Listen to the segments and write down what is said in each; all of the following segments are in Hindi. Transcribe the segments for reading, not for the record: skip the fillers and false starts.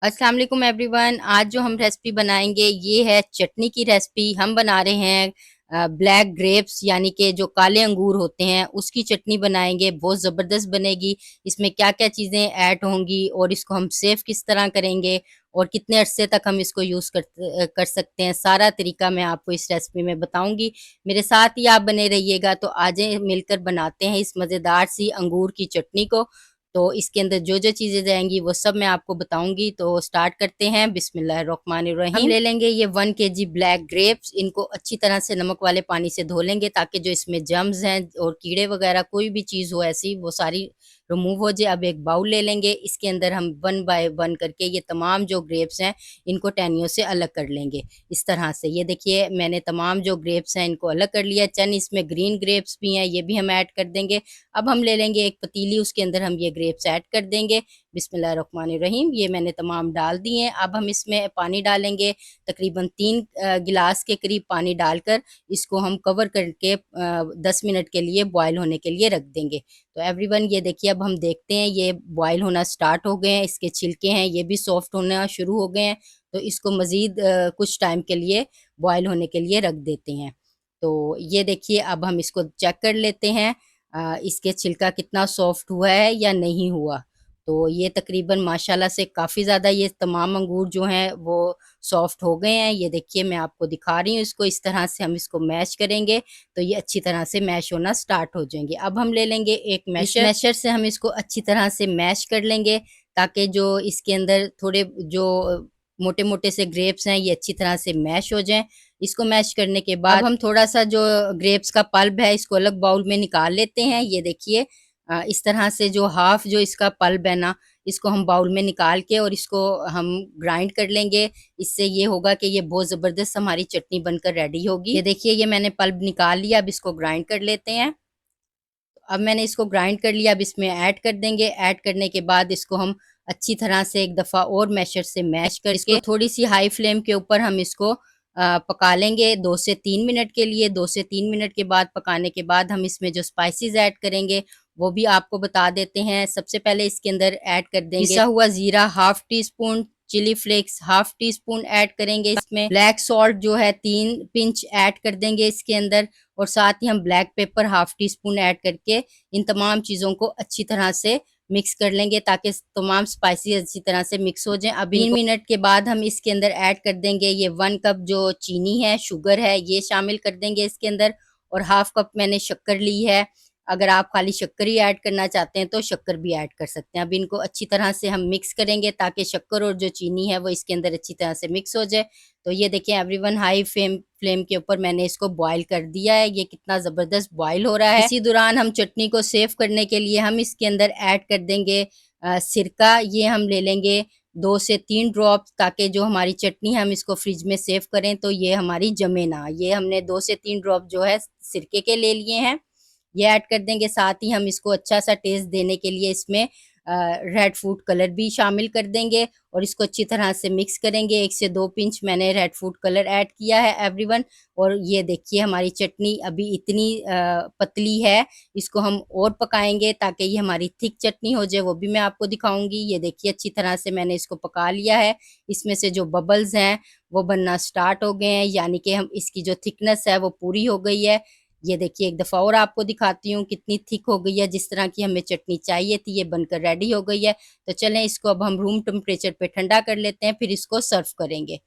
अस्सलाम वालेकुम एवरीवन। आज जो हम रेसिपी बनाएंगे ये है चटनी की रेसिपी। हम बना रहे हैं ब्लैक ग्रेप्स यानी कि जो काले अंगूर होते हैं उसकी चटनी बनाएंगे। बहुत ज़बरदस्त बनेगी। इसमें क्या क्या चीज़ें ऐड होंगी और इसको हम सेव किस तरह करेंगे और कितने अरसे तक हम इसको यूज़ कर सकते हैं, सारा तरीका मैं आपको इस रेसिपी में बताऊंगी। मेरे साथ ही आप बने रहिएगा। तो आज मिलकर बनाते हैं इस मज़ेदार सी अंगूर की चटनी को। तो इसके अंदर जो जो चीज़ें जाएंगी वो सब मैं आपको बताऊंगी। तो स्टार्ट करते हैं। बिस्मिल्लाहिर्रहमानिर्रहीम। हम ले लेंगे ये 1 kg ब्लैक ग्रेप्स। इनको अच्छी तरह से नमक वाले पानी से धो लेंगे ताकि जो इसमें जम्स हैं और कीड़े वगैरह कोई भी चीज़ हो ऐसी वो सारी रिमूव हो जाए। अब एक बाउल ले लेंगे। इसके अंदर हम 1 बाय 1 करके ये तमाम जो ग्रेप्स हैं इनको टहनियों से अलग कर लेंगे। इस तरह से ये देखिए मैंने तमाम जो ग्रेप्स हैं इनको अलग कर लिया। चंद इसमें ग्रीन ग्रेप्स भी हैं, ये भी हम ऐड कर देंगे। अब हम ले लेंगे एक पतीली, उसके अंदर हम ये ग्रेप्स ऐड कर देंगे। बिस्मिल्लाहिर्रहमानिर्रहीम। ये मैंने तमाम डाल दिए हैं। अब हम इसमें पानी डालेंगे, तकरीबन 3 गिलास के करीब पानी डालकर इसको हम कवर करके 10 मिनट के लिए बॉयल होने के लिए रख देंगे। तो एवरीवन ये देखिए अब हम देखते हैं ये बॉयल होना स्टार्ट हो गए हैं। इसके छिलके हैं ये भी सॉफ्ट होना शुरू हो गए हैं। तो इसको मज़ीद कुछ टाइम के लिए बॉयल होने के लिए रख देते हैं। तो ये देखिए अब हम इसको चेक कर लेते हैं इसके छिलका कितना सॉफ्ट हुआ है या नहीं हुआ। तो ये तकरीबन माशाल्लाह से काफ़ी ज़्यादा ये तमाम अंगूर जो हैं वो सॉफ्ट हो गए हैं। ये देखिए मैं आपको दिखा रही हूँ। इसको इस तरह से हम इसको मैश करेंगे तो ये अच्छी तरह से मैश होना स्टार्ट हो जाएंगे। अब हम ले लेंगे एक मैशर। मैशर से हम इसको अच्छी तरह से मैश कर लेंगे ताकि जो इसके अंदर थोड़े जो मोटे मोटे से ग्रेप्स हैं ये अच्छी तरह से मैश हो जाएं। इसको मैश करने के बाद अब हम थोड़ा सा जो ग्रेप्स का पल्प है इसको अलग बाउल में निकाल लेते हैं। ये देखिए इस तरह से जो हाफ जो इसका पल्प है ना इसको हम बाउल में निकाल के और इसको हम ग्राइंड कर लेंगे। इससे ये होगा कि ये बहुत ज़बरदस्त हमारी चटनी बनकर रेडी होगी। ये देखिए ये मैंने पल्प निकाल लिया। अब इसको ग्राइंड कर लेते हैं। अब मैंने इसको ग्राइंड कर लिया। अब इसमें ऐड कर देंगे। ऐड करने के बाद इसको हम अच्छी तरह से एक दफ़ा और मैशर से मैश करके इसको थोड़ी सी हाई फ्लेम के ऊपर हम इसको पका लेंगे 2 से 3 मिनट के लिए। 2 से 3 मिनट के बाद पकाने के बाद हम इसमें जो स्पाइसेस ऐड करेंगे वो भी आपको बता देते हैं। सबसे पहले इसके अंदर ऐड कर देंगे पिसा हुआ ज़ीरा half teaspoon, chilli flakes half teaspoon add करेंगे। इसमें ब्लैक सॉल्ट जो है 3 पिंच ऐड कर देंगे इसके अंदर। और साथ ही हम black pepper half teaspoon add करके इन तमाम चीज़ों को अच्छी तरह से मिक्स कर लेंगे ताकि तमाम स्पाइसेस अच्छी तरह से मिक्स हो जाएं। अब 3 मिनट के बाद हम इसके अंदर ऐड कर देंगे ये 1 कप जो चीनी है, शुगर है, ये शामिल कर देंगे इसके अंदर। और हाफ कप मैंने शक्कर ली है। अगर आप खाली शक्कर ही ऐड करना चाहते हैं तो शक्कर भी ऐड कर सकते हैं। अब इनको अच्छी तरह से हम मिक्स करेंगे ताकि शक्कर और जो चीनी है वो इसके अंदर अच्छी तरह से मिक्स हो जाए। तो ये देखिए एवरीवन हाई फ्लेम के ऊपर मैंने इसको बॉईल कर दिया है। ये कितना ज़बरदस्त बॉईल हो रहा है। इसी दौरान हम चटनी को सेव करने के लिए हम इसके अंदर ऐड कर देंगे सिरका। ये हम ले लेंगे 2 से 3 ड्रॉप ताकि जो हमारी चटनी है हम इसको फ्रिज में सेव करें तो ये हमारी जमे ना। ये हमने 2 से 3 ड्रॉप जो है सिरके के ले लिए हैं, ये ऐड कर देंगे। साथ ही हम इसको अच्छा सा टेस्ट देने के लिए इसमें रेड फूड कलर भी शामिल कर देंगे और इसको अच्छी तरह से मिक्स करेंगे। 1 से 2 पिंच मैंने रेड फूड कलर ऐड किया है एवरीवन। और ये देखिए हमारी चटनी अभी इतनी पतली है। इसको हम और पकाएंगे ताकि ये हमारी थिक चटनी हो जाए, वो भी मैं आपको दिखाऊंगी। ये देखिए अच्छी तरह से मैंने इसको पका लिया है। इसमें से जो बबल्स हैं वो बनना स्टार्ट हो गए हैं, यानी कि हम इसकी जो थिकनेस है वो पूरी हो गई है। ये देखिए एक दफ़ा और आपको दिखाती हूँ कितनी थिक हो गई है। जिस तरह की हमें चटनी चाहिए थी ये बनकर रेडी हो गई है। तो चलें इसको अब हम रूम टेम्परेचर पे ठंडा कर लेते हैं, फिर इसको सर्व करेंगे।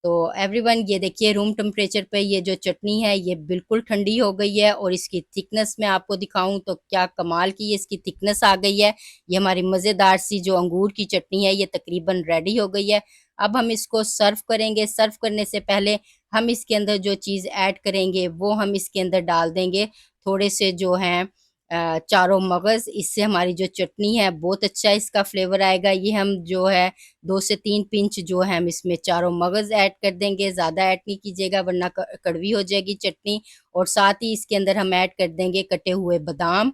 तो एवरीवन ये देखिए रूम टेम्परेचर पे ये जो चटनी है ये बिल्कुल ठंडी हो गई है और इसकी थिकनेस मैं आपको दिखाऊं तो क्या कमाल की इसकी थिकनेस आ गई है। ये हमारी मज़ेदार सी जो अंगूर की चटनी है ये तकरीबन रेडी हो गई है। अब हम इसको सर्व करेंगे। सर्व करने से पहले हम इसके अंदर जो चीज़ ऐड करेंगे वो हम इसके अंदर डाल देंगे थोड़े से जो हैं चारों मगज़। इससे हमारी जो चटनी है बहुत अच्छा इसका फ्लेवर आएगा। ये हम जो है 2 से 3 पिंच जो है हम इसमें चारों मगज़ ऐड कर देंगे। ज़्यादा ऐड नहीं कीजिएगा वरना कड़वी हो जाएगी चटनी। और साथ ही इसके अंदर हम ऐड कर देंगे कटे हुए बादाम।